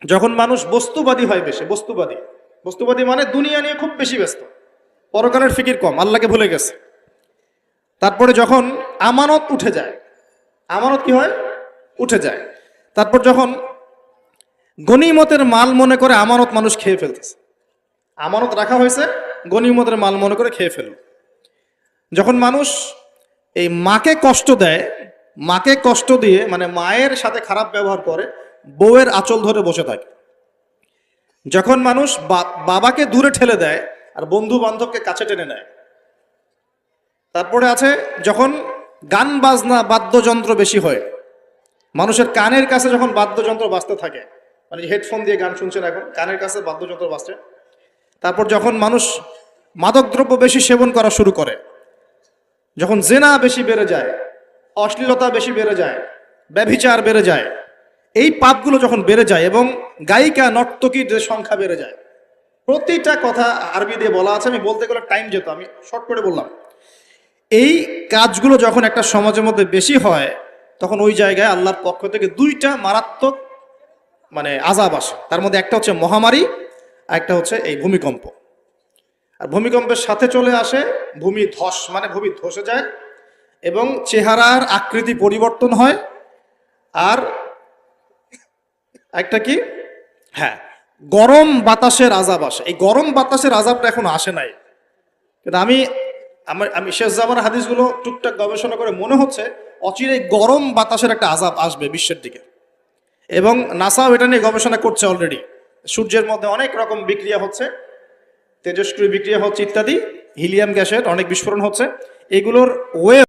যখন মানুষ বস্তুবাদী হয়, বেশি বস্তুবাদী, বস্তুবাদী মানে দুনিয়া নিয়ে খুব বেশি ব্যস্ত, পরকালের ফিকির কম, আল্লাহকে ভুলে গেছে। তারপরে যখন আমানত উঠে যায়, আমানত কি হয়? উঠে যায়। তারপর যখন গনিমতের মাল মনে করে আমানত মানুষ খেয়ে ফেলতেছে, আমানত রাখা হয়েছে, গনিমতের মাল মনে করে খেয়ে ফেলল। যখন মানুষ এই মাকে কষ্ট দেয়, মাকে কষ্ট দিয়ে মানে মায়ের সাথে খারাপ ব্যবহার করে, বউয়ের আঁচল ধরে বসে থাকে। যখন মানুষ বাবাকে দূরে ঠেলে দেয় আর বন্ধু বান্ধবকে কাছে টেনে নেয়। তারপরে আছে যখন গান বাজনা বাদ্যযন্ত্র বেশি হয়, মানুষের কানের কাছে যখন বাদ্যযন্ত্র বাজতে থাকে, মানে হেডফোন দিয়ে গান শুনছেন, এখন কানের কাছে বাদ্যযন্ত্র বাজছে। তারপর যখন মানুষ মাদকদ্রব্য বেশি সেবন করা শুরু করে, যখন জেনা বেশি বেড়ে যায়, অশ্লীলতা বেশি বেড়ে যায়, ব্যভিচার বেড়ে যায়, এই পাপগুলো যখন বেড়ে যায় এবং গায়িকা নর্তকীর যে সংখ্যা বেড়ে যায়, প্রতিটা কথা আরবি দিয়ে বলা আছে, আমি বলতে গেলে টাইম যেত, আমি শর্ট করে বললাম। এই কাজগুলো যখন একটা সমাজের মধ্যে বেশি হয়, তখন ওই জায়গায় আল্লাহর পক্ষ থেকে দুইটা মারাত্মক মানে আযাব আসে। তার মধ্যে একটা হচ্ছে মহামারী, আর একটা হচ্ছে এই ভূমিকম্প। আর ভূমিকম্পের সাথে চলে আসে ভূমি ধস, মানে ভূমি ধসে যায় এবং চেহারার আকৃতি পরিবর্তন হয়। আর একটা কি, হ্যাঁ, গরম বাতাসের আযাব আসে। এই গরম বাতাসের আযাবটা এখনো আসে নাই, কিন্তু আমি শেষ জামার হাদিসগুলো টুকটাক গবেষণা করে মনে হচ্ছে অচিরে গরম বাতাসের একটা আযাব আসবে বিশ্বের দিকে। এবং নাসাও এটা নিয়ে গবেষণা করছে অলরেডি। সূর্যের মধ্যে অনেক রকম বিক্রিয়া হচ্ছে, তেজস্ক্রিয় বিক্রিয়া হচ্ছে ইত্যাদি, হিলিয়াম গ্যাসের অনেক বিস্ফোরণ হচ্ছে, এগুলোর ওয়ে